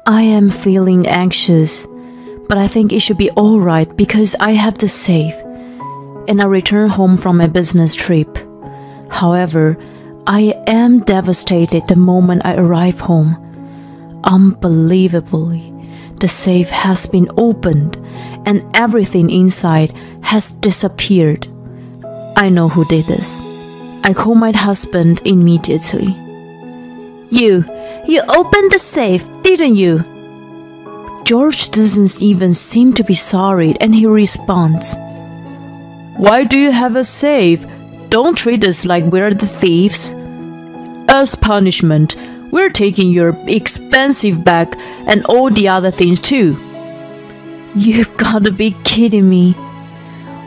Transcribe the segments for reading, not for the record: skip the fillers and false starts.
I am feeling anxious, but I think it should be alright because I have the safe, and I return home from my business trip. However, I am devastated the moment I arrive home. Unbelievably, the safe has been opened and everything inside has disappeared. I know who did this. I call my husband immediately. You opened the safe, didn't you? George doesn't even seem to be sorry, and he responds, Why do you have a safe? Don't treat us like we're the thieves. As punishment, we're taking your expensive bag and all the other things too. You've gotta be kidding me.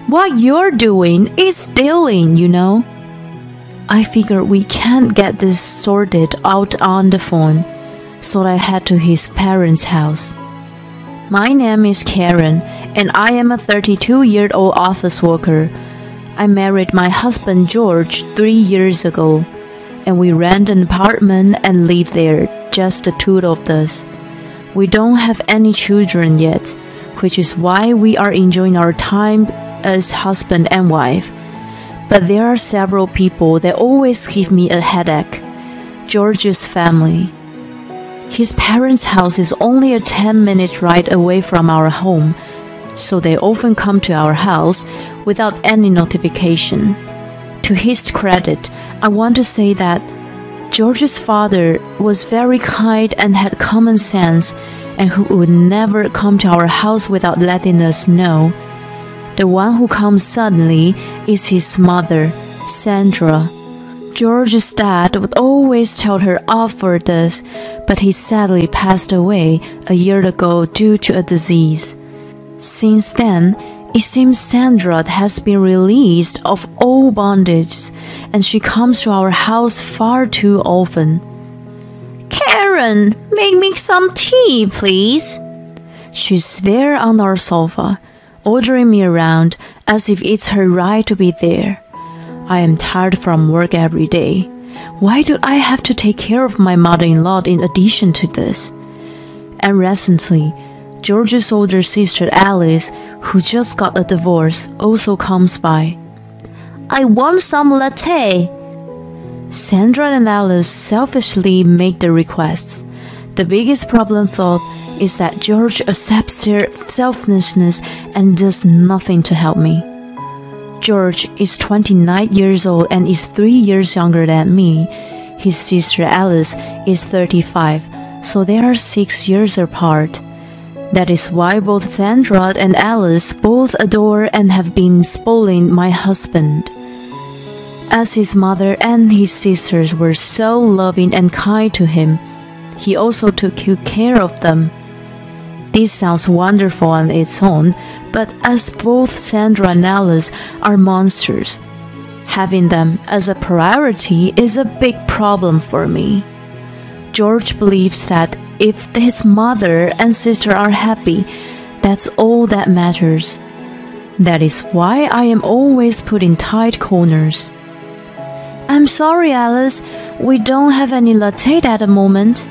What you're doing is stealing, you know. I figured we can't get this sorted out on the phone, so I head to his parents' house. My name is Karen, and I am a 32-year-old office worker. I married my husband George 3 years ago, and we rent an apartment and live there, just the two of us. We don't have any children yet, which is why we are enjoying our time as husband and wife. But there are several people that always give me a headache. George's family. His parents' house is only a 10-minute ride away from our home, so they often come to our house without any notification. To his credit, I want to say that George's father was very kind and had common sense, and who would never come to our house without letting us know. The one who comes suddenly is his mother, Sandra. George's dad would always tell her off for this, but he sadly passed away a year ago due to a disease. Since then, it seems Sandra has been released of all bondage, and she comes to our house far too often. Karen, make me some tea, please. She's there on our sofa, ordering me around as if it's her right to be there. I am tired from work every day. Why do I have to take care of my mother-in-law in addition to this? And recently, George's older sister Alice, who just got a divorce, also comes by. I want some latte. Sandra and Alice selfishly make the requests. The biggest problem, though, is that George accepts their selfishness and does nothing to help me. George is 29 years old and is 3 years younger than me. His sister Alice is 35, so they are 6 years apart. That is why both Sandra and Alice both adore and have been spoiling my husband. As his mother and his sisters were so loving and kind to him, he also took good care of them. This sounds wonderful on its own, but as both Sandra and Alice are monsters, having them as a priority is a big problem for me. George believes that if his mother and sister are happy, that's all that matters. That is why I am always put in tight corners. I'm sorry, Alice, we don't have any latte at the moment.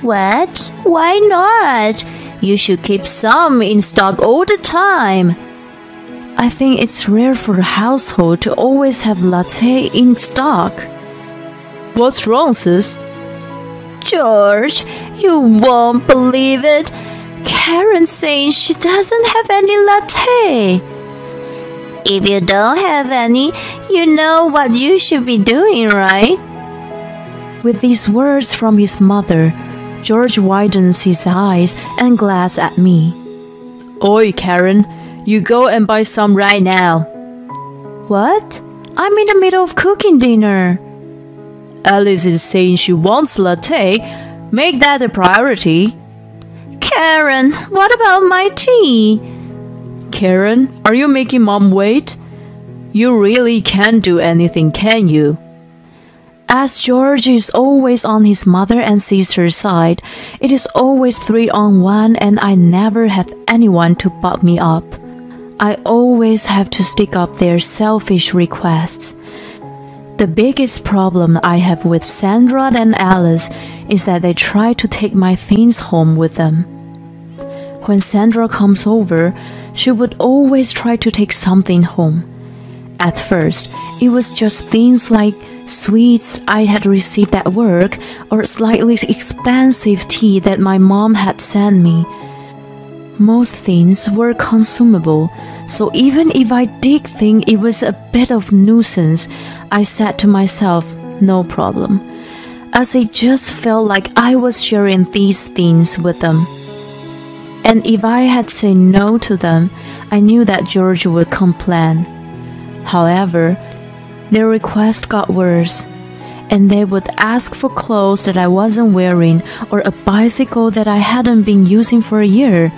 What? Why not? You should keep some in stock all the time. I think it's rare for a household to always have latte in stock. What's wrong, sis? George, you won't believe it. Karen's saying she doesn't have any latte. If you don't have any, you know what you should be doing, right? With these words from his mother, George widens his eyes and glares at me. Oi, Karen, you go and buy some right now. What? I'm in the middle of cooking dinner. Alice is saying she wants latte. Make that a priority. Karen, what about my tea? Karen, are you making Mom wait? You really can't do anything, can you? As George is always on his mother and sister's side, it is always 3-on-1 and I never have anyone to back me up. I always have to stick up their selfish requests. The The biggest problem I have with Sandra and Alice is that they try to take my things home with them. When Sandra comes over, she would always try to take something home. At first, it was just things like sweets I had received at work or slightly expensive tea that my mom had sent me. Most things were consumable, so even if I did think it was a bit of nuisance, I said to myself, no problem, as it just felt like I was sharing these things with them. And if I had said no to them, I knew that George would complain. However, their request got worse, and they would ask for clothes that I wasn't wearing or a bicycle that I hadn't been using for a year,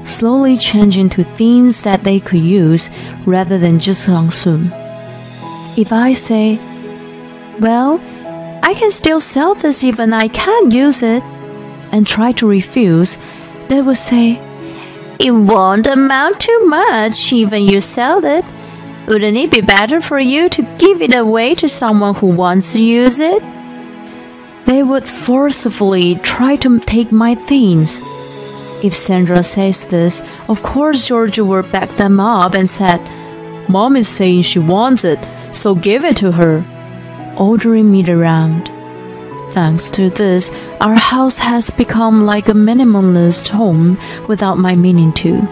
slowly changing to things that they could use rather than just consume. If I say, well, I can still sell this even I can't use it, and try to refuse, they would say, it won't amount to much even you sell it. Wouldn't it be better for you to give it away to someone who wants to use it? They would forcefully try to take my things. If Sandra says this, of course George would back them up and said, Mom is saying she wants it, so give it to her, ordering me around. Thanks to this, our house has become like a minimalist home without my meaning to.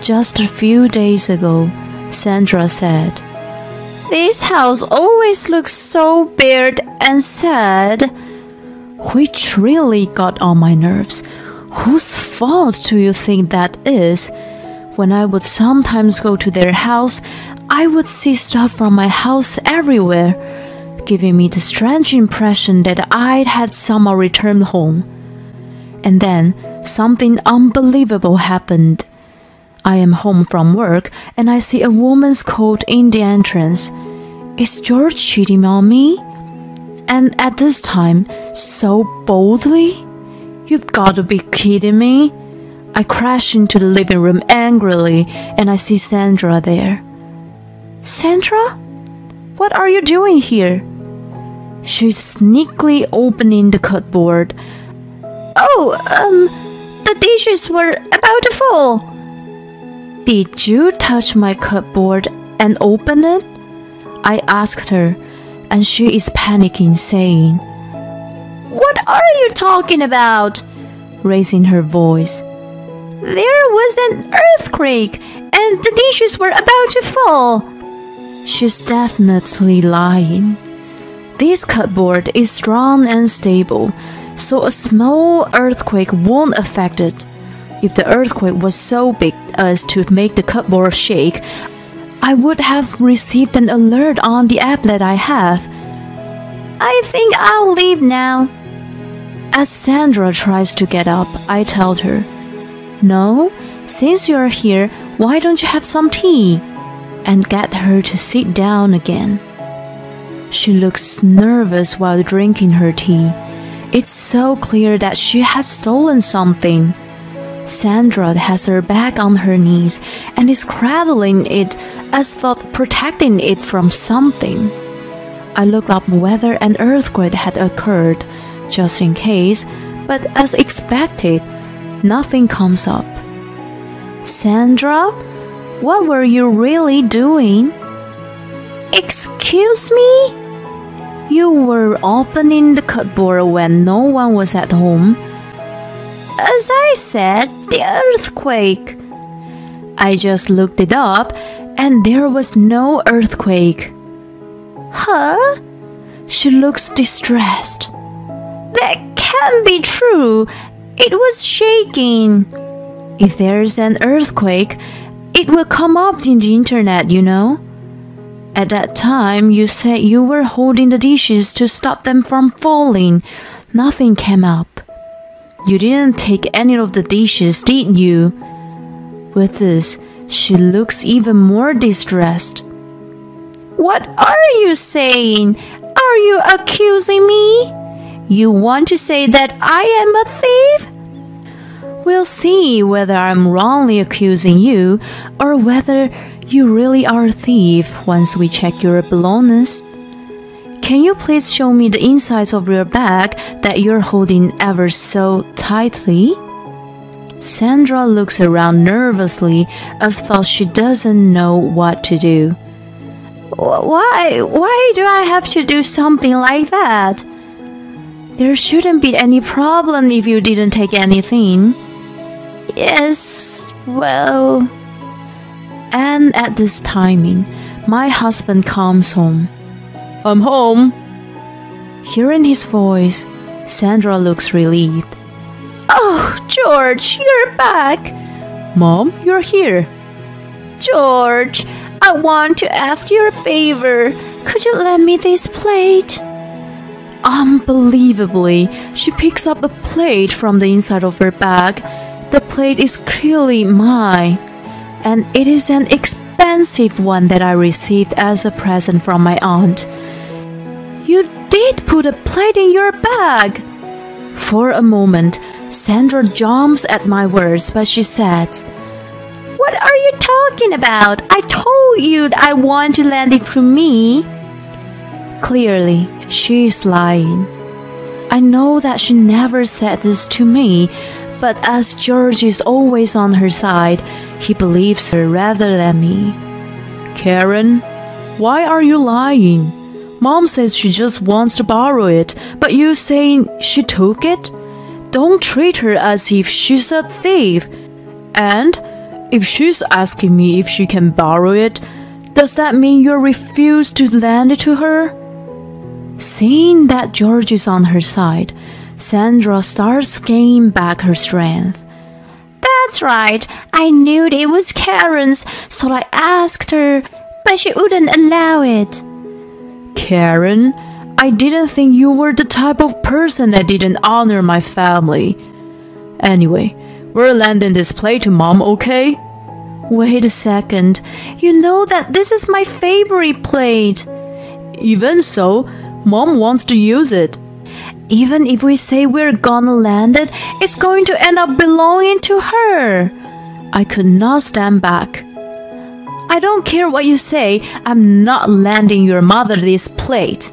Just a few days ago, Sandra said, this house always looks so bare and sad, which really got on my nerves. Whose fault do you think that is? When I would sometimes go to their house, I would see stuff from my house everywhere, giving me the strange impression that I'd had somehow returned home. And then something unbelievable happened. I am home from work and I see a woman's coat in the entrance. Is George cheating on me? And at this time, so boldly? You've got to be kidding me. I crash into the living room angrily and I see Sandra there. Sandra? What are you doing here? She's sneakily opening the cupboard. The dishes were about to fall. Did you touch my cupboard and open it? I asked her, and she is panicking, saying, What are you talking about? Raising her voice. There was an earthquake, and the dishes were about to fall. She's definitely lying. This cupboard is strong and stable, so a small earthquake won't affect it. If the earthquake was so big as to make the cupboard shake, I would have received an alert on the app that I have. I think I'll leave now. As Sandra tries to get up, I tell her, No, since you're here, why don't you have some tea? And get her to sit down again. She looks nervous while drinking her tea. It's so clear that she has stolen something. Sandra has her bag on her knees and is cradling it as though protecting it from something. I looked up whether an earthquake had occurred, just in case, but as expected, nothing comes up. Sandra, what were you really doing? Excuse me? You were opening the cupboard when no one was at home. As I said, the earthquake. I just looked it up, and there was no earthquake. Huh? She looks distressed. That can't be true. It was shaking. If there's an earthquake, it will come up in the internet, you know. At that time, you said you were holding the dishes to stop them from falling. Nothing came up. You didn't take any of the dishes, did you? With this, she looks even more distressed. What are you saying? Are you accusing me? You want to say that I am a thief? We'll see whether I'm wrongly accusing you or whether you really are a thief once we check your belongings. can you please show me the insides of your bag that you're holding ever so tightly? Sandra looks around nervously as though she doesn't know what to do. Why do I have to do something like that? There shouldn't be any problem if you didn't take anything. Yes, well... And at this timing, my husband comes home. I'm home. Hearing his voice, Sandra looks relieved. Oh, George, you're back. Mom, you're here. George, I want to ask you a favor. Could you lend me this plate? Unbelievably, she picks up a plate from the inside of her bag. The plate is clearly mine, and it is an expensive one that I received as a present from my aunt. You did put a plate in your bag. For a moment, Sandra jumps at my words, but she says, What are you talking about? I told you that I want to lend it to me. Clearly, she is lying. I know that she never said this to me, but as George is always on her side, he believes her rather than me. Karen, why are you lying? Mom says she just wants to borrow it, but you saying she took it? Don't treat her as if she's a thief. And if she's asking me if she can borrow it, does that mean you refuse to lend it to her? Seeing that George is on her side, Sandra starts gaining back her strength. That's right, I knew it was Karen's, so I asked her, but she wouldn't allow it. Karen, I didn't think you were the type of person that didn't honor my family. Anyway, we're lending this plate to Mom, okay? Wait a second, you know that this is my favorite plate. Even so, Mom wants to use it. Even if we say we're gonna lend it, it's going to end up belonging to her. I could not stand back. I don't care what you say, I'm not lending your mother this plate.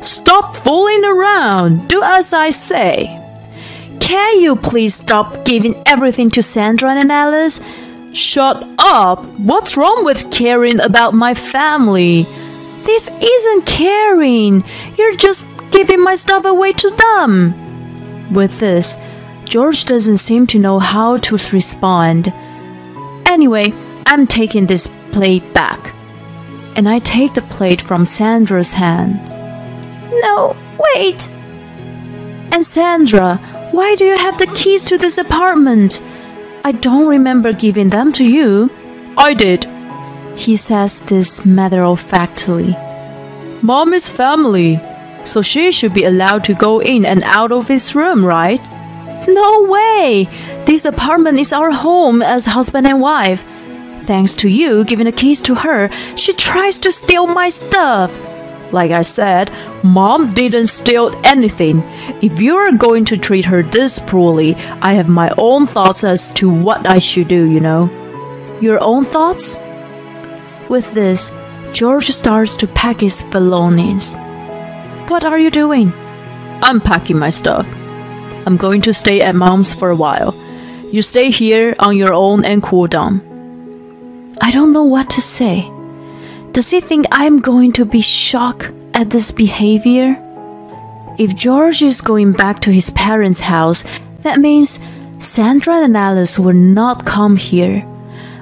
Stop fooling around, do as I say. Can you please stop giving everything to Sandra and Alice? Shut up! What's wrong with caring about my family? This isn't caring. You're just giving my stuff away to them. With this, George doesn't seem to know how to respond. Anyway, I'm taking this plate back. And I take the plate from Sandra's hands. No, wait! And Sandra, why do you have the keys to this apartment? I don't remember giving them to you. I did. He says this matter-of-factly. Mom is family, so she should be allowed to go in and out of this room, right? No way! This apartment is our home as husband and wife. Thanks to you giving the keys to her, she tries to steal my stuff. Like I said, Mom didn't steal anything. If you're going to treat her this poorly, I have my own thoughts as to what I should do, you know. Your own thoughts? With this, George starts to pack his belongings. What are you doing? I'm packing my stuff. I'm going to stay at Mom's for a while. You stay here on your own and cool down. I don't know what to say. Does he think I'm going to be shocked at this behavior? If George is going back to his parents' house, that means Sandra and Alice will not come here.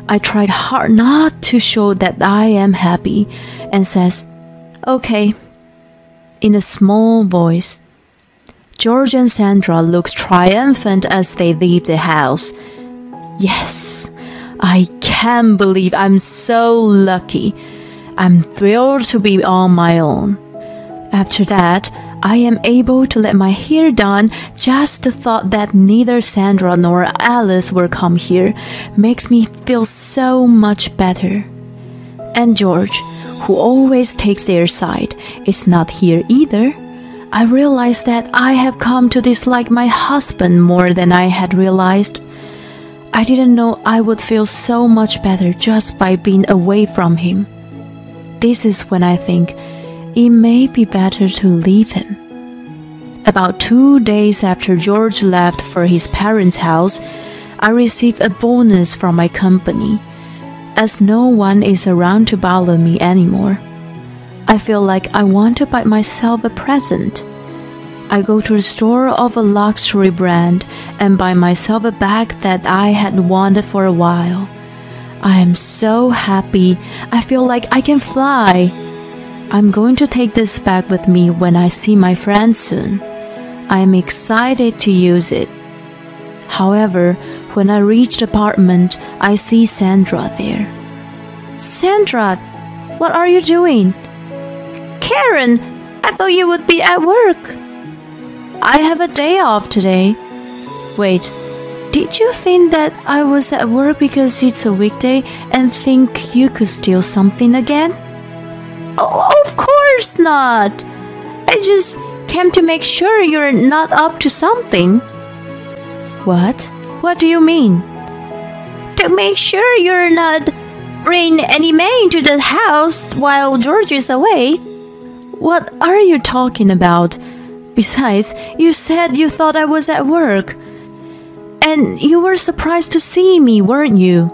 I tried hard not to show that I am happy and says, okay, in a small voice. George and Sandra look triumphant as they leave the house. Yes, I can't believe I'm so lucky. I'm thrilled to be on my own. After that, I am able to let my hair down. Just the thought that neither Sandra nor Alice will come here makes me feel so much better. And George, who always takes their side, is not here either. I realize that I have come to dislike my husband more than I had realized. I didn't know I would feel so much better just by being away from him. This is when I think, it may be better to leave him. About 2 days after George left for his parents' house, I received a bonus from my company, as no one is around to bother me anymore. I feel like I want to buy myself a present. I go to the store of a luxury brand and buy myself a bag that I had wanted for a while. I am so happy. I feel like I can fly. I'm going to take this bag with me when I see my friends soon. I am excited to use it. However, when I reach the apartment, I see Sandra there. Sandra, what are you doing? Karen, I thought you would be at work. I have a day off today. Wait, did you think that I was at work because it's a weekday and think you could steal something again? Oh, of course not. I just came to make sure you're not up to something. What? What do you mean? To make sure you're not bringing any men to the house while George is away. What are you talking about? Besides, you said you thought I was at work. And you were surprised to see me, weren't you?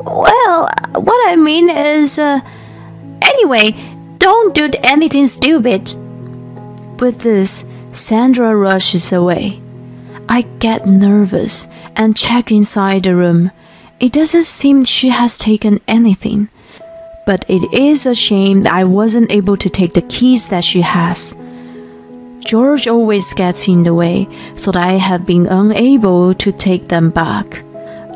Well, what I mean is, anyway, don't do anything stupid. With this, Sandra rushes away. I get nervous and check inside the room. It doesn't seem she has taken anything. But it is a shame that I wasn't able to take the keys that she has. George always gets in the way, so that I have been unable to take them back.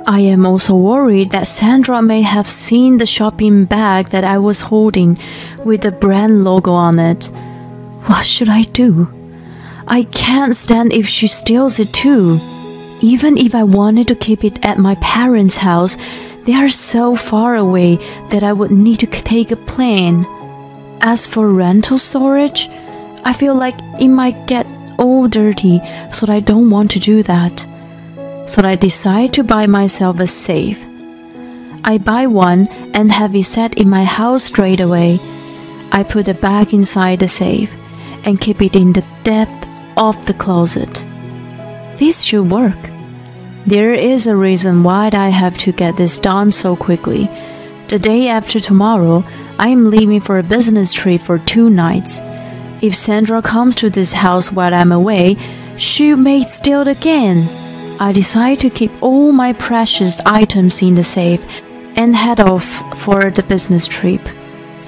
I am also worried that Sandra may have seen the shopping bag that I was holding with the brand logo on it. What should I do? I can't stand if she steals it too. Even if I wanted to keep it at my parents' house, they are so far away that I would need to take a plane. As for rental storage, I feel like it might get all dirty, so I don't want to do that. So I decide to buy myself a safe. I buy one and have it set in my house straight away. I put the bag inside the safe and keep it in the depth of the closet. This should work. There is a reason why I have to get this done so quickly. The day after tomorrow, I am leaving for a business trip for 2 nights. If Sandra comes to this house while I'm away, she may steal it again. I decide to keep all my precious items in the safe and head off for the business trip.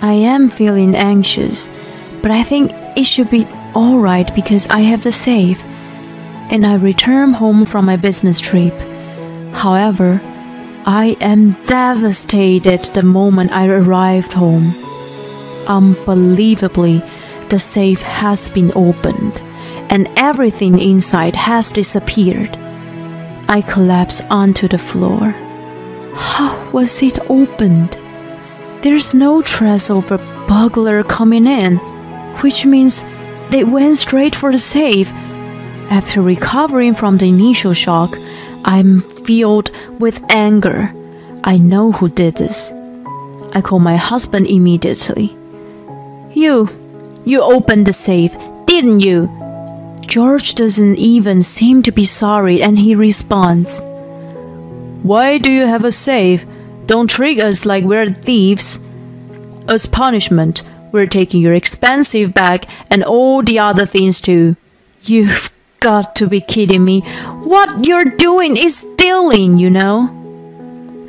I am feeling anxious, but I think it should be alright because I have the safe. And I return home from my business trip. However, I am devastated the moment I arrived home. Unbelievably, the safe has been opened, and everything inside has disappeared. I collapse onto the floor. How was it opened? There's no trace of a burglar coming in, which means they went straight for the safe. After recovering from the initial shock, I'm filled with anger. I know who did this. I call my husband immediately. You opened the safe, didn't you? George doesn't even seem to be sorry, and he responds, Why do you have a safe? Don't treat us like we're thieves. As punishment, we're taking your expensive bag and all the other things too. You've got to be kidding me. What you're doing is stealing, you know?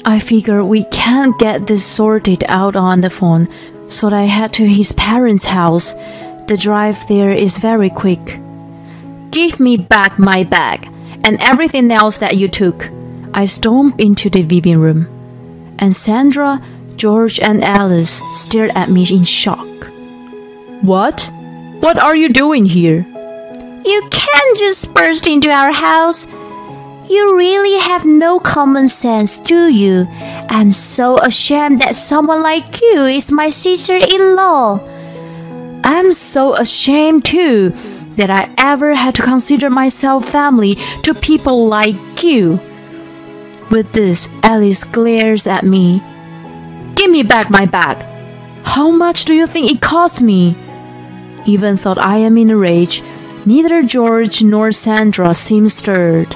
I figure we can't get this sorted out on the phone, so I head to his parents' house. The drive there is very quick. Give me back my bag and everything else that you took. I stomp into the living room, and Sandra, George, and Alice stared at me in shock. What? What are you doing here? You can't just burst into our house. You really have no common sense, do you? I'm so ashamed that someone like you is my sister-in-law. I'm so ashamed too that I ever had to consider myself family to people like you. With this, Alice glares at me. Give me back my bag. How much do you think it cost me? Even though I am in a rage, neither George nor Sandra seem stirred.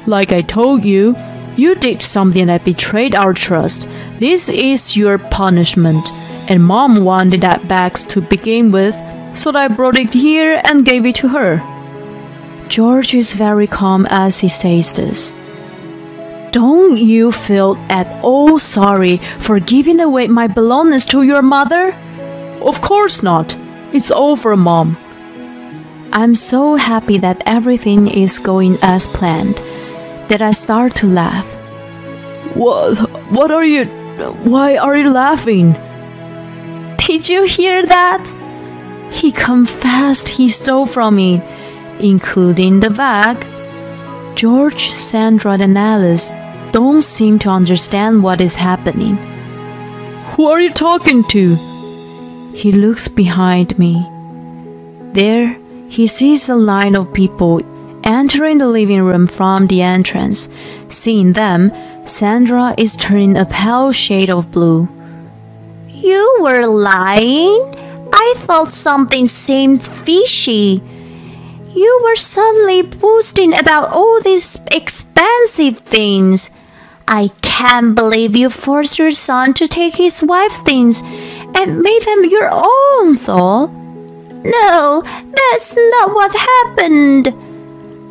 Like I told you, you did something that betrayed our trust. This is your punishment. And Mom wanted that bag to begin with, so I brought it here and gave it to her. George is very calm as he says this. Don't you feel at all sorry for giving away my belongings to your mother? Of course not. It's all for Mom. I'm so happy that everything is going as planned that I start to laugh. What are you... Why are you laughing? Did you hear that? He confessed he stole from me, including the bag. George, Sandra, and Alice don't seem to understand what is happening. Who are you talking to? He looks behind me. There, he sees a line of people entering the living room from the entrance. Seeing them, Sandra is turning a pale shade of blue. You were lying? I thought something seemed fishy. You were suddenly boasting about all these expensive things. I can't believe you forced your son to take his wife's things and made them your own, though. No, that's not what happened.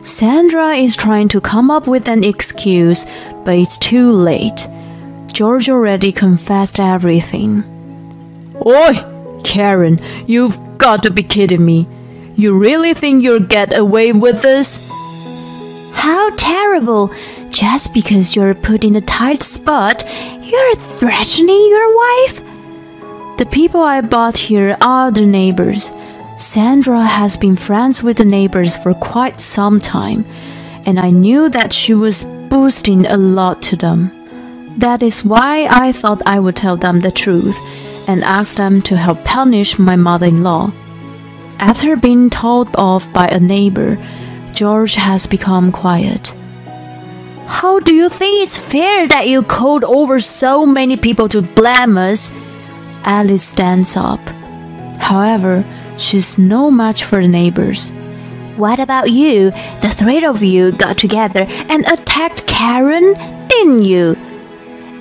Sandra is trying to come up with an excuse, but it's too late. George already confessed everything. Oi, Karen, you've got to be kidding me. You really think you'll get away with this? How terrible! Just because you're put in a tight spot, you're threatening your wife? The people I bought here are the neighbors. Sandra has been friends with the neighbors for quite some time, and I knew that she was boasting a lot to them. That is why I thought I would tell them the truth and ask them to help punish my mother-in-law. After being told off by a neighbor, George has become quiet. How do you think it's fair that you called over so many people to blame us? Alice stands up. However, she's no match for the neighbors. What about you? The three of you got together and attacked Karen, didn't you?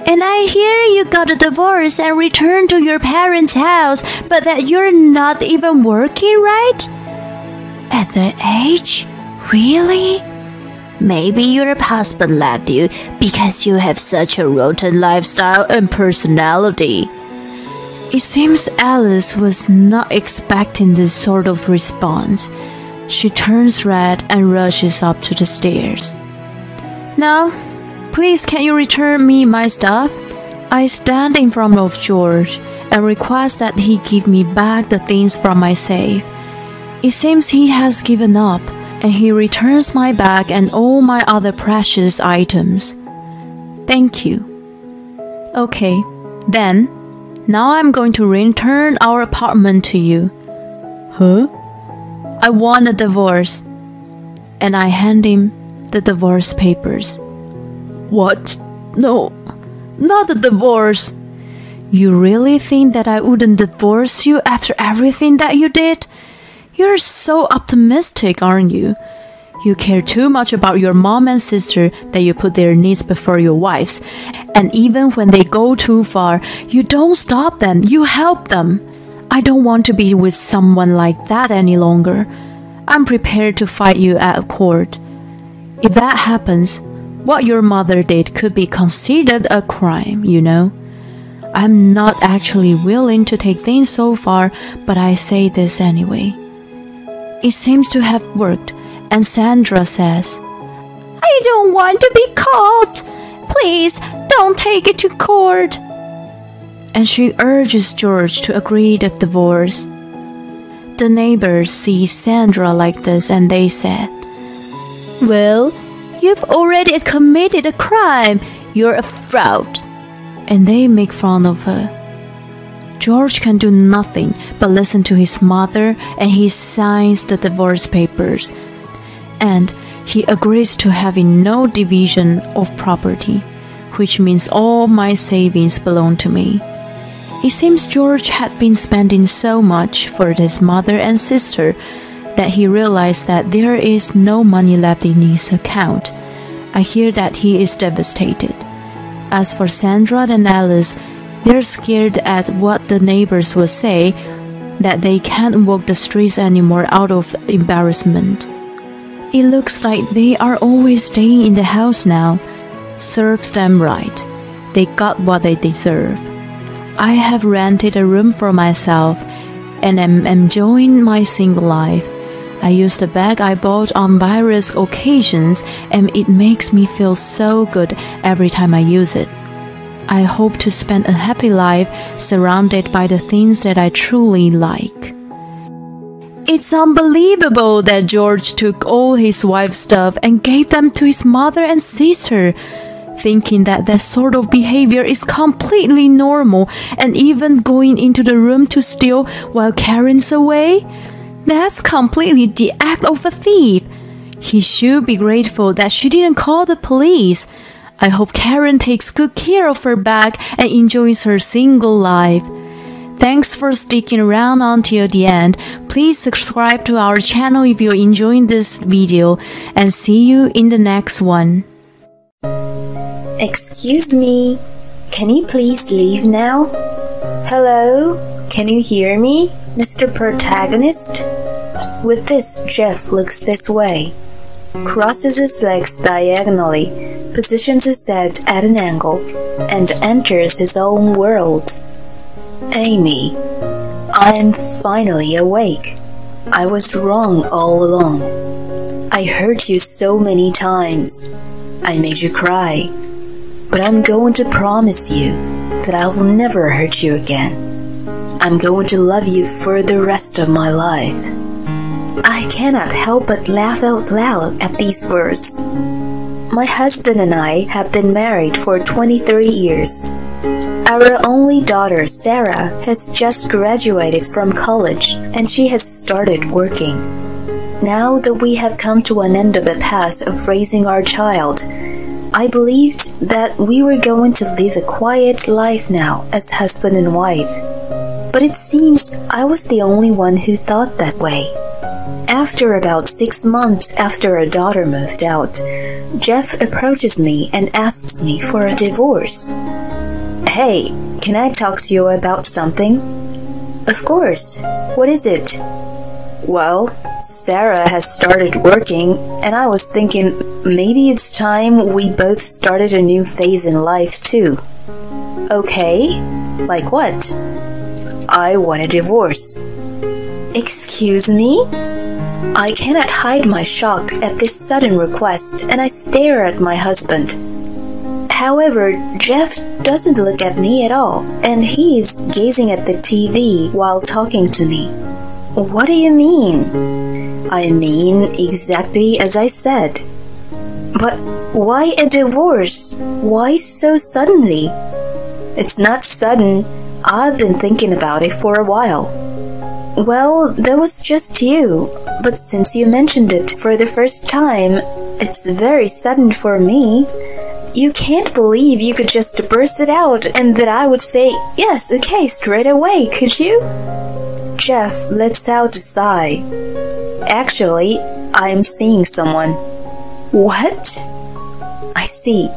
And I hear you got a divorce and returned to your parents' house, but that you're not even working, right? At the age? Really? Maybe your husband left you because you have such a rotten lifestyle and personality. It seems Alice was not expecting this sort of response. She turns red and rushes up to the stairs. Now, please can you return me my stuff? I stand in front of George and request that he give me back the things from my safe. It seems he has given up, and he returns my bag and all my other precious items. Thank you. Okay, then, now I'm going to return our apartment to you. Huh? I want a divorce. And I hand him the divorce papers. What? No, not a divorce. You really think that I wouldn't divorce you after everything that you did? You're so optimistic, aren't you? You care too much about your mom and sister that you put their needs before your wife's. And even when they go too far, you don't stop them, you help them. I don't want to be with someone like that any longer. I'm prepared to fight you at court. If that happens, what your mother did could be considered a crime, you know. I'm not actually willing to take things so far, but I say this anyway. It seems to have worked, and Sandra says, I don't want to be caught. Please, don't take it to court. And she urges George to agree to divorce. The neighbors see Sandra like this and they said, Well, you've already committed a crime. You're a fraud. And they make fun of her. George can do nothing but listen to his mother, and he signs the divorce papers. And he agrees to having no division of property, which means all my savings belong to me. It seems George had been spending so much for his mother and sister that he realized that there is no money left in his account. I hear that he is devastated. As for Sandra and Alice, they're scared at what the neighbors will say, that they can't walk the streets anymore out of embarrassment. It looks like they are always staying in the house now. Serves them right. They got what they deserve. I have rented a room for myself and am enjoying my single life. I use the bag I bought on various occasions and it makes me feel so good every time I use it. I hope to spend a happy life surrounded by the things that I truly like. It's unbelievable that George took all his wife's stuff and gave them to his mother and sister, thinking that that sort of behavior is completely normal, and even going into the room to steal while Karen's away. That's completely the act of a thief. He should be grateful that she didn't call the police. I hope Karen takes good care of her bag and enjoys her single life. Thanks for sticking around until the end. Please subscribe to our channel if you're enjoying this video, and see you in the next one. Excuse me, can you please leave now? Hello, can you hear me, Mr. Protagonist? With this, Jeff looks this way, crosses his legs diagonally, positions his head at an angle, and enters his own world. Amy, I'm finally awake. I was wrong all along. I hurt you so many times. I made you cry. But I'm going to promise you that I will never hurt you again. I'm going to love you for the rest of my life. I cannot help but laugh out loud at these words. My husband and I have been married for 23 years. Our only daughter, Sarah, has just graduated from college and she has started working. Now that we have come to an end of the path of raising our child, I believed that we were going to live a quiet life now as husband and wife. But it seems I was the only one who thought that way. After about 6 months after our daughter moved out, Jeff approaches me and asks me for a divorce. Hey, can I talk to you about something? Of course. What is it? Well, Sarah has started working, and I was thinking maybe it's time we both started a new phase in life too. Okay, like what? I want a divorce. Excuse me? I cannot hide my shock at this sudden request, and I stare at my husband. However, Jeff doesn't look at me at all, and he's gazing at the TV while talking to me. What do you mean? I mean exactly as I said. But why a divorce? Why so suddenly? It's not sudden. I've been thinking about it for a while. Well, that was just you, but since you mentioned it for the first time, it's very sudden for me. You can't believe you could just burst it out and that I would say, yes, okay, straight away, could you? Jeff lets out a sigh. Actually, I'm seeing someone. What? I see.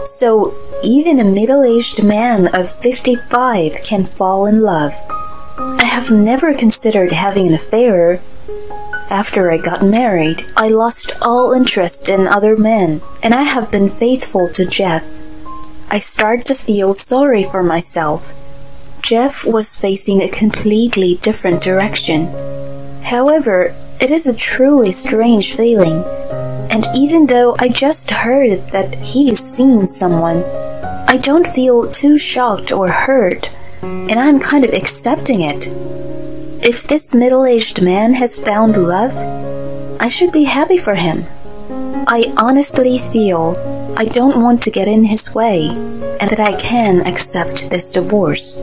So, even a middle-aged man of 55 can fall in love. I have never considered having an affair. After I got married, I lost all interest in other men, and I have been faithful to Jeff. I start to feel sorry for myself. Jeff was facing a completely different direction. However, it is a truly strange feeling, and even though I just heard that he is seeing someone, I don't feel too shocked or hurt, and I'm kind of accepting it. If this middle-aged man has found love, I should be happy for him. I honestly feel I don't want to get in his way, and that I can accept this divorce.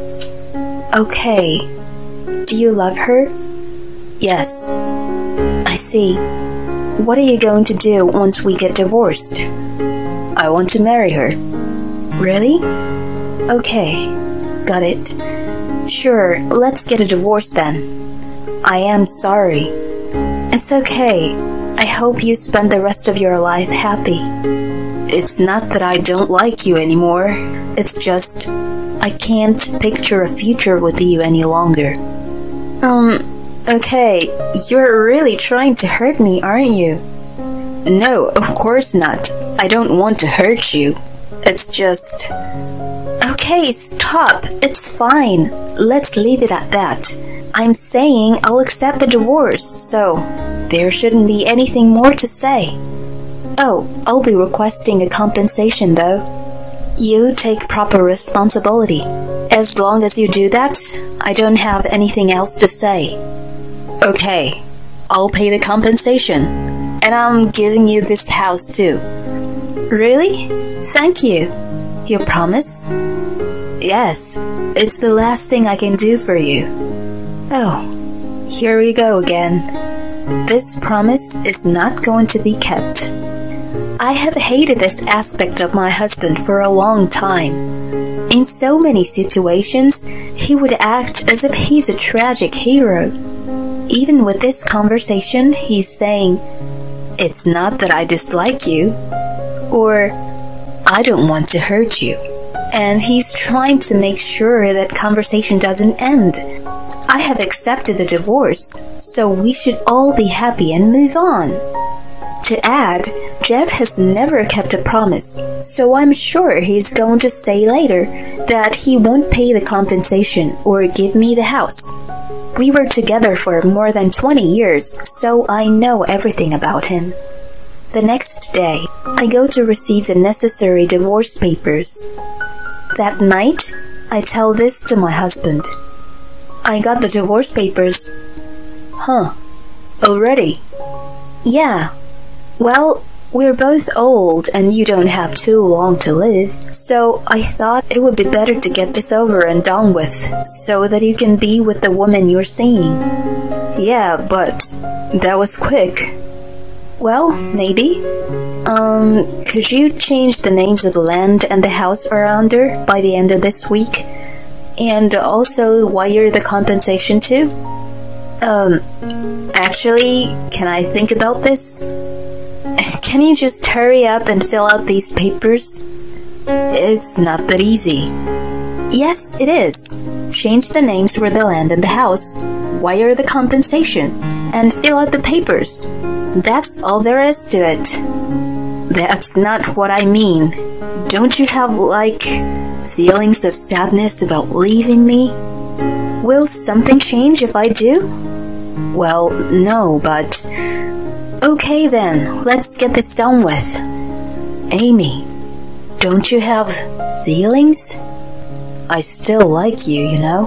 Okay, do you love her? Yes. I see. What are you going to do once we get divorced? I want to marry her. Really? Okay, got it. Sure, let's get a divorce then. I am sorry. It's okay. I hope you spend the rest of your life happy. It's not that I don't like you anymore. It's just, I can't picture a future with you any longer. Okay, you're really trying to hurt me, aren't you? No, of course not. I don't want to hurt you. It's just... Okay, stop. It's fine. Let's leave it at that. I'm saying I'll accept the divorce, so there shouldn't be anything more to say. Oh, I'll be requesting a compensation though. You take proper responsibility. As long as you do that, I don't have anything else to say. Okay, I'll pay the compensation. And I'm giving you this house too. Really? Thank you. You promise? Yes, it's the last thing I can do for you. Oh, here we go again. This promise is not going to be kept. I have hated this aspect of my husband for a long time. In so many situations, he would act as if he's a tragic hero. Even with this conversation, he's saying, "It's not that I dislike you," or "I don't want to hurt you." And he's trying to make sure that conversation doesn't end. I have accepted the divorce, so we should all be happy and move on. To add, Jeff has never kept a promise, so I'm sure he's going to say later that he won't pay the compensation or give me the house. We were together for more than 20 years, so I know everything about him. The next day, I go to receive the necessary divorce papers. That night, I tell this to my husband. I got the divorce papers. Huh, already? Yeah. Well, we're both old and you don't have too long to live, so I thought it would be better to get this over and done with, so that you can be with the woman you're seeing. Yeah, but that was quick. Well, maybe. Could you change the names of the land and the house around her by the end of this week? And also wire the compensation too? Actually, can I think about this? Can you just hurry up and fill out these papers? It's not that easy. Yes, it is. Change the names for the land and the house, wire the compensation, and fill out the papers. That's all there is to it. That's not what I mean. Don't you have, like, feelings of sadness about leaving me? Will something change if I do? Well, no, but... Okay then, let's get this done with. Amy, don't you have feelings? I still like you, you know?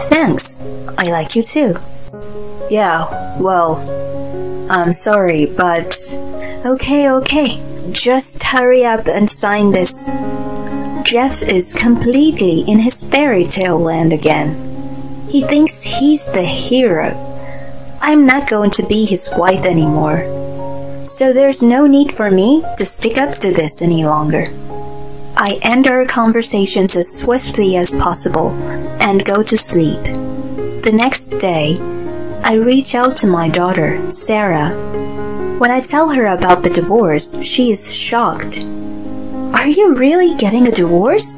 Thanks, I like you too. Yeah, well, I'm sorry, but... Okay, just hurry up and sign this. Jeff is completely in his fairy tale land again. He thinks he's the hero. I'm not going to be his wife anymore. So there's no need for me to stick up to this any longer. I end our conversations as swiftly as possible and go to sleep. The next day, I reach out to my daughter, Sarah. When I tell her about the divorce, she is shocked. Are you really getting a divorce?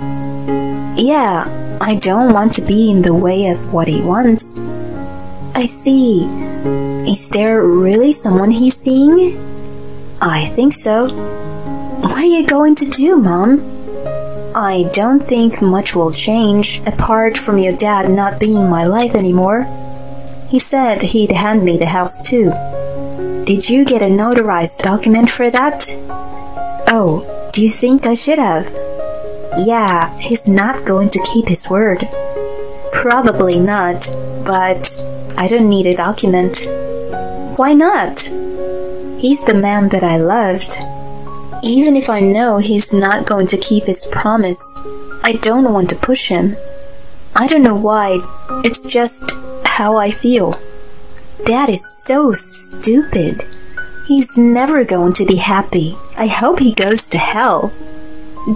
Yeah, I don't want to be in the way of what he wants. I see. Is there really someone he's seeing? I think so. What are you going to do, Mom? I don't think much will change, apart from your dad not being in my life anymore. He said he'd hand me the house too. Did you get a notarized document for that? Oh, do you think I should have? Yeah, he's not going to keep his word. Probably not, but I don't need a document. Why not? He's the man that I loved. Even if I know he's not going to keep his promise, I don't want to push him. I don't know why, it's just how I feel. Dad is so stupid. He's never going to be happy. I hope he goes to hell.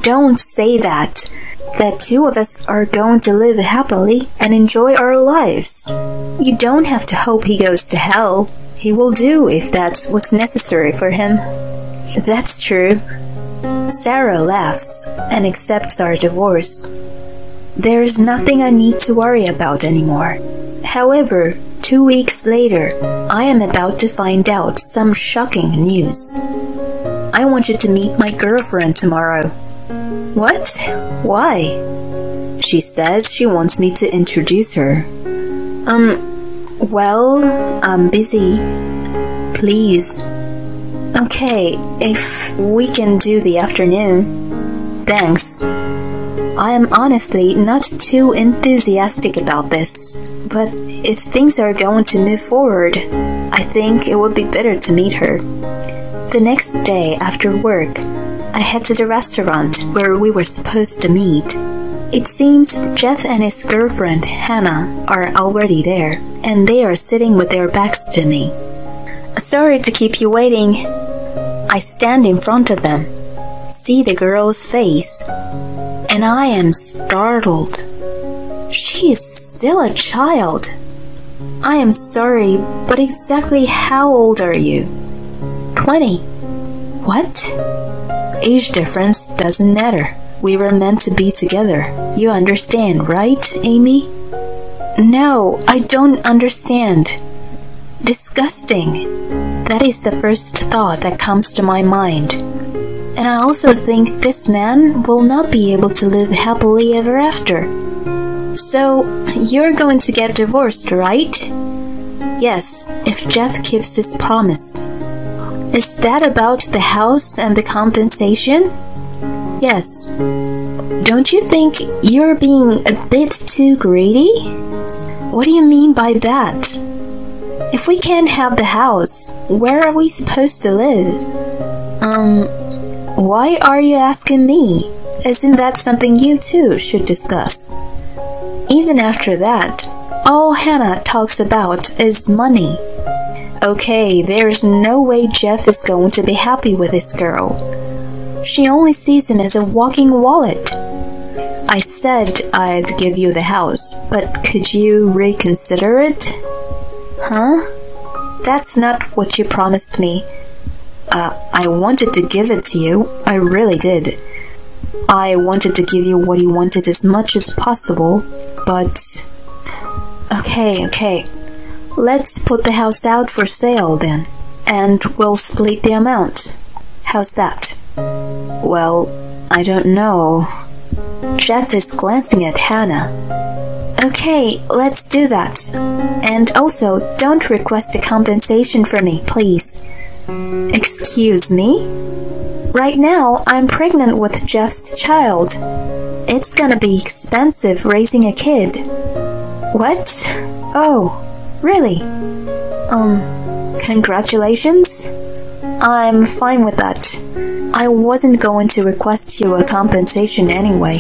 don't say that. The two of us are going to live happily and enjoy our lives. You don't have to hope he goes to hell. He will do if that's what's necessary for him. That's true. Sarah laughs and accepts our divorce. There's nothing I need to worry about anymore. However, 2 weeks later, I am about to find out some shocking news. I wanted to meet my girlfriend tomorrow. What? Why? She says she wants me to introduce her. Well, I'm busy. Please. Okay, if we can do the afternoon. Thanks. I am honestly not too enthusiastic about this, but if things are going to move forward, I think it would be better to meet her. The next day after work, I head to the restaurant where we were supposed to meet. It seems Jeff and his girlfriend, Hannah, are already there, and they are sitting with their backs to me. Sorry to keep you waiting. I stand in front of them, see the girl's face, and I am startled. She is still a child. I am sorry, but exactly how old are you? 20. What? Age difference doesn't matter. We were meant to be together. You understand, right, Amy? No, I don't understand. Disgusting. That is the first thought that comes to my mind. And I also think this man will not be able to live happily ever after. So, you're going to get divorced, right? Yes, if Jeff keeps his promise. Is that about the house and the compensation? Yes. Don't you think you're being a bit too greedy? What do you mean by that? If we can't have the house, where are we supposed to live? Why are you asking me? Isn't that something you two should discuss? Even after that, all Hannah talks about is money. Okay, there's no way Jeff is going to be happy with this girl. She only sees him as a walking wallet. I said I'd give you the house, but could you reconsider it? Huh? That's not what you promised me. I wanted to give it to you. I really did. I wanted to give you what you wanted as much as possible, but... Okay. Let's put the house out for sale then, and we'll split the amount. How's that? Well, I don't know. Jeff is glancing at Hannah. Okay, let's do that. And also, don't request a compensation from me, please. Excuse me? Right now, I'm pregnant with Jeff's child. It's gonna be expensive raising a kid. What? Oh, really? Congratulations? I'm fine with that. I wasn't going to request you a compensation anyway.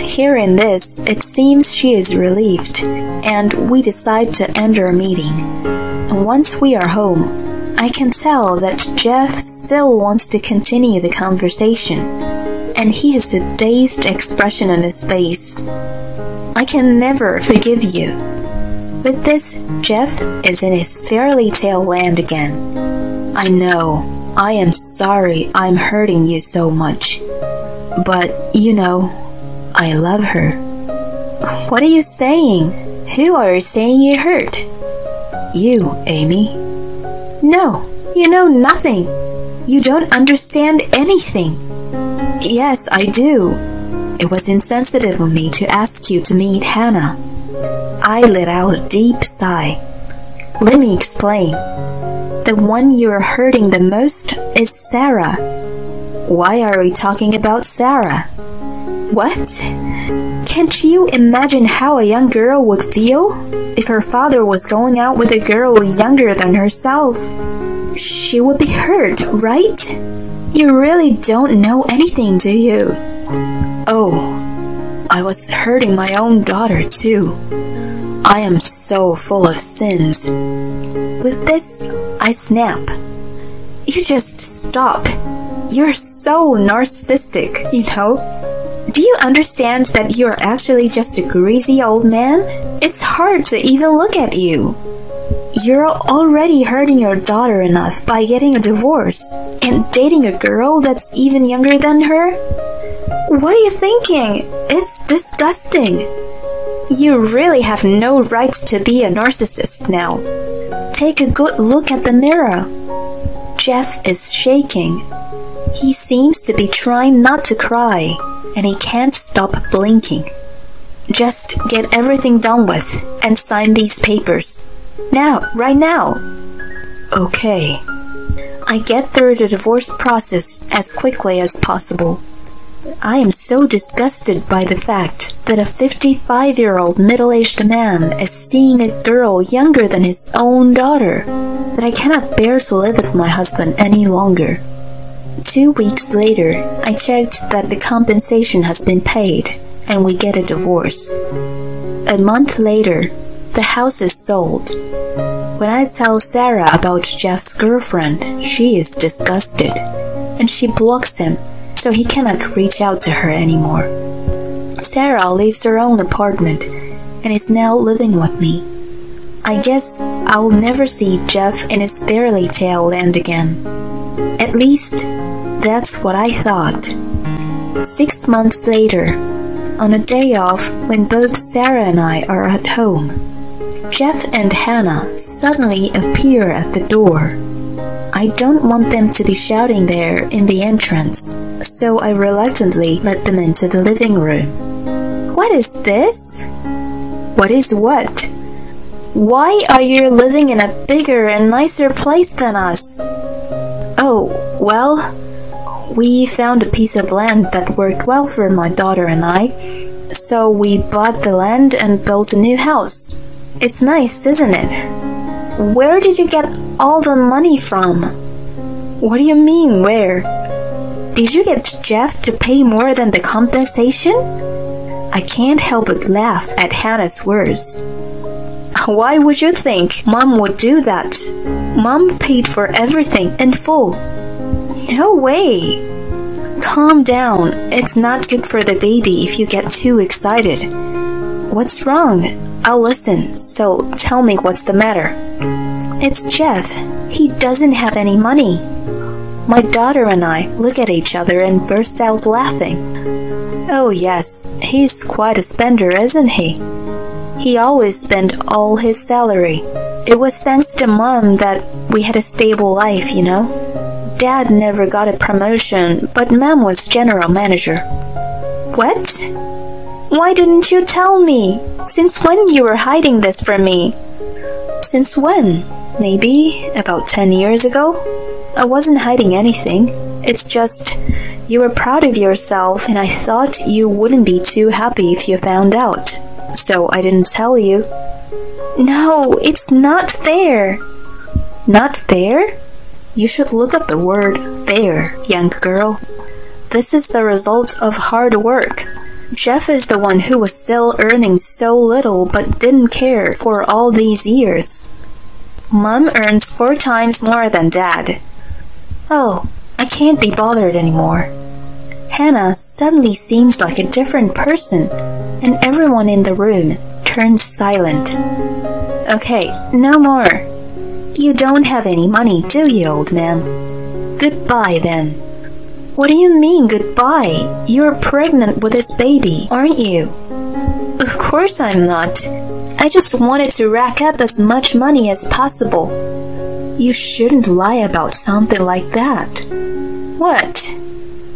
Hearing this, it seems she is relieved, and we decide to end our meeting. And once we are home, I can tell that Jeff still wants to continue the conversation, and he has a dazed expression on his face. I can never forgive you. With this, Jeff is in his fairy tale land again. I know. I am sorry I'm hurting you so much. But, you know, I love her. What are you saying? Who are you saying you hurt? You, Amy. No, you know nothing. You don't understand anything. Yes, I do. It was insensitive of me to ask you to meet Hannah. I let out a deep sigh. Let me explain. The one you're hurting the most is Sarah. Why are we talking about Sarah? What? Can't you imagine how a young girl would feel if her father was going out with a girl younger than herself? She would be hurt, right? You really don't know anything, do you? Oh, I was hurting my own daughter too. I am so full of sins. With this, I snap. You just stop. You're so narcissistic. sarcastic, you know? Do you understand that you're actually just a greasy old man? It's hard to even look at you. You're already hurting your daughter enough by getting a divorce and dating a girl that's even younger than her? What are you thinking? It's disgusting. You really have no right to be a narcissist now. Take a good look at the mirror. Jeff is shaking. He seems to be trying not to cry, and he can't stop blinking. Just get everything done with and sign these papers. Now, right now. Okay. I get through the divorce process as quickly as possible. I am so disgusted by the fact that a 55-year-old middle-aged man is seeing a girl younger than his own daughter that I cannot bear to live with my husband any longer. 2 weeks later, I checked that the compensation has been paid and we get a divorce. A month later, the house is sold. When I tell Sarah about Jeff's girlfriend, she is disgusted, and she blocks him so he cannot reach out to her anymore. Sarah leaves her own apartment and is now living with me. I guess I'll never see Jeff in his fairy tale land again. At least, that's what I thought. 6 months later, on a day off when both Sarah and I are at home, Jeff and Hannah suddenly appear at the door. I don't want them to be shouting there in the entrance, so I reluctantly let them into the living room. What is this? What is what? Why are you living in a bigger and nicer place than us? Oh, well, we found a piece of land that worked well for my daughter and I, so we bought the land and built a new house. It's nice, isn't it? Where did you get all the money from? What do you mean, where? Did you get Jeff to pay more than the compensation? I can't help but laugh at Hannah's words. Why would you think Mom would do that? Mom paid for everything in full. No way! Calm down. It's not good for the baby if you get too excited. What's wrong? I'll listen, so tell me what's the matter. It's Jeff. He doesn't have any money. My daughter and I look at each other and burst out laughing. Oh yes, he's quite a spender, isn't he? He always spent all his salary. It was thanks to Mom that we had a stable life, you know. Dad never got a promotion, but Mom was general manager. What? Why didn't you tell me? Since when you were hiding this from me? Since when? Maybe about 10 years ago? I wasn't hiding anything. It's just, you were proud of yourself and I thought you wouldn't be too happy if you found out. So I didn't tell you. No, it's not fair. Not fair? You should look up the word fair, young girl. This is the result of hard work. Jeff is the one who was still earning so little but didn't care for all these years. Mom earns 4 times more than Dad. Oh, I can't be bothered anymore. Hannah suddenly seems like a different person, and everyone in the room turns silent. Okay, no more. You don't have any money, do you, old man? Goodbye, then. What do you mean, goodbye? You're pregnant with this baby, aren't you? Of course I'm not. I just wanted to rack up as much money as possible. You shouldn't lie about something like that. What?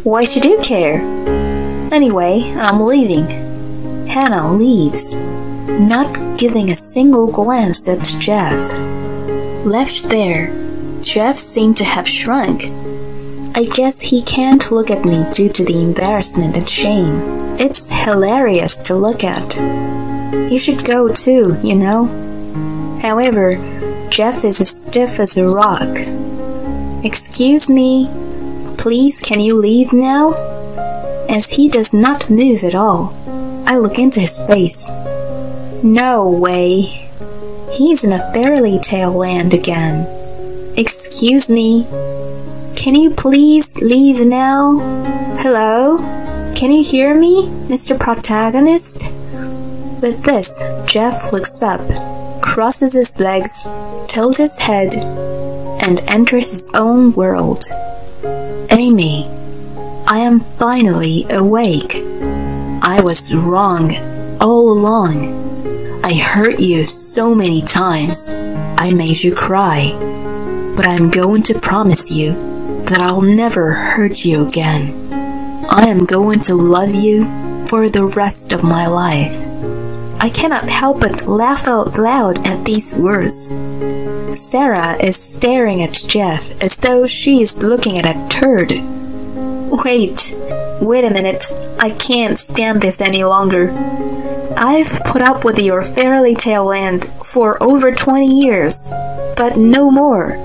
Why should you care? Anyway, I'm leaving. Hannah leaves, not giving a single glance at Jeff. Left there, Jeff seemed to have shrunk. I guess he can't look at me due to the embarrassment and shame. It's hilarious to look at. You should go too, you know. However, Jeff is as stiff as a rock. Excuse me, please can you leave now? As he does not move at all, I look into his face. No way. He's in a fairy tale land again. Excuse me. Can you please leave now? Hello? Can you hear me, Mr. Protagonist? With this, Jeff looks up, crosses his legs, tilts his head, and enters his own world. Amy, I am finally awake. I was wrong all along. I hurt you so many times. I made you cry. But I'm going to promise you that I'll never hurt you again. I am going to love you for the rest of my life. I cannot help but laugh out loud at these words. Sarah is staring at Jeff as though she is looking at a turd. Wait a minute. I can't stand this any longer. I've put up with your fairy tale land for over 20 years, but no more.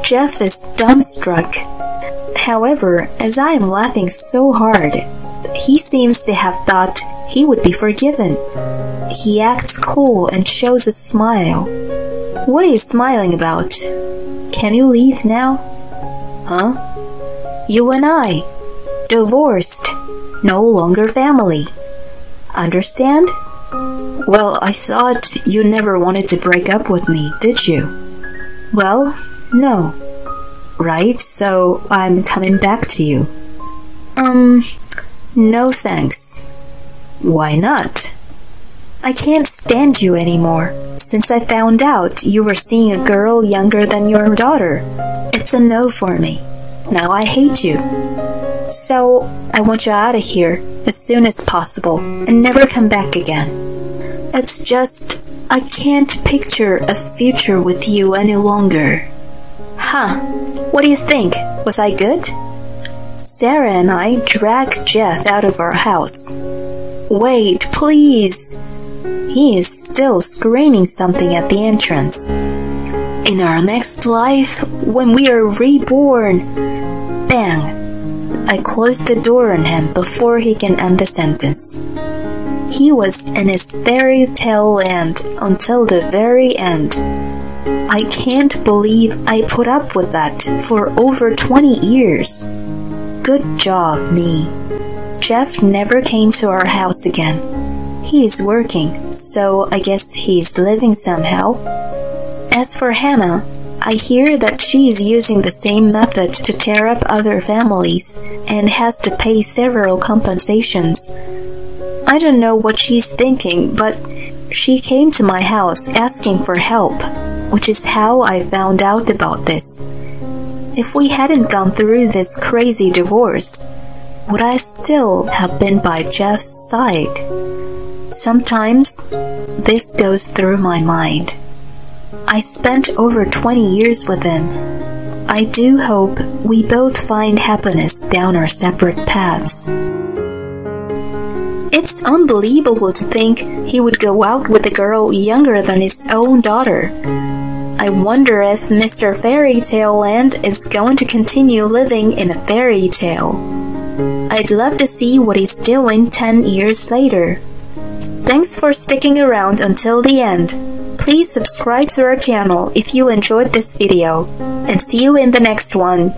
Jeff is dumbstruck. However, as I am laughing so hard, he seems to have thought he would be forgiven. He acts cool and shows a smile. What are you smiling about? Can you leave now? Huh? You and I, divorced, no longer family. Understand? Well, I thought you never wanted to break up with me, did you? Well, no. Right, so I'm coming back to you. No thanks. Why not? I can't stand you anymore, since I found out you were seeing a girl younger than your daughter. It's a no for me. Now I hate you. So, I want you out of here as soon as possible and never come back again. It's just, I can't picture a future with you any longer. Huh, what do you think? Was I good? Sarah and I dragged Jeff out of our house. Wait, please! He is still screaming something at the entrance. In our next life, when we are reborn... Bang! I closed the door on him before he can end the sentence. He was in his fairy tale land until the very end. I can't believe I put up with that for over 20 years. Good job, me. Jeff never came to our house again. He is working, so I guess he's living somehow. As for Hannah, I hear that she is using the same method to tear up other families and has to pay several compensations. I don't know what she's thinking, but she came to my house asking for help, which is how I found out about this. If we hadn't gone through this crazy divorce, would I still have been by Jeff's side? Sometimes this goes through my mind. I spent over 20 years with him. I do hope we both find happiness down our separate paths. It's unbelievable to think he would go out with a girl younger than his own daughter. I wonder if Mr. Fairy Tale Land is going to continue living in a fairy tale. I'd love to see what he's doing 10 years later. Thanks for sticking around until the end. Please subscribe to our channel if you enjoyed this video, and see you in the next one.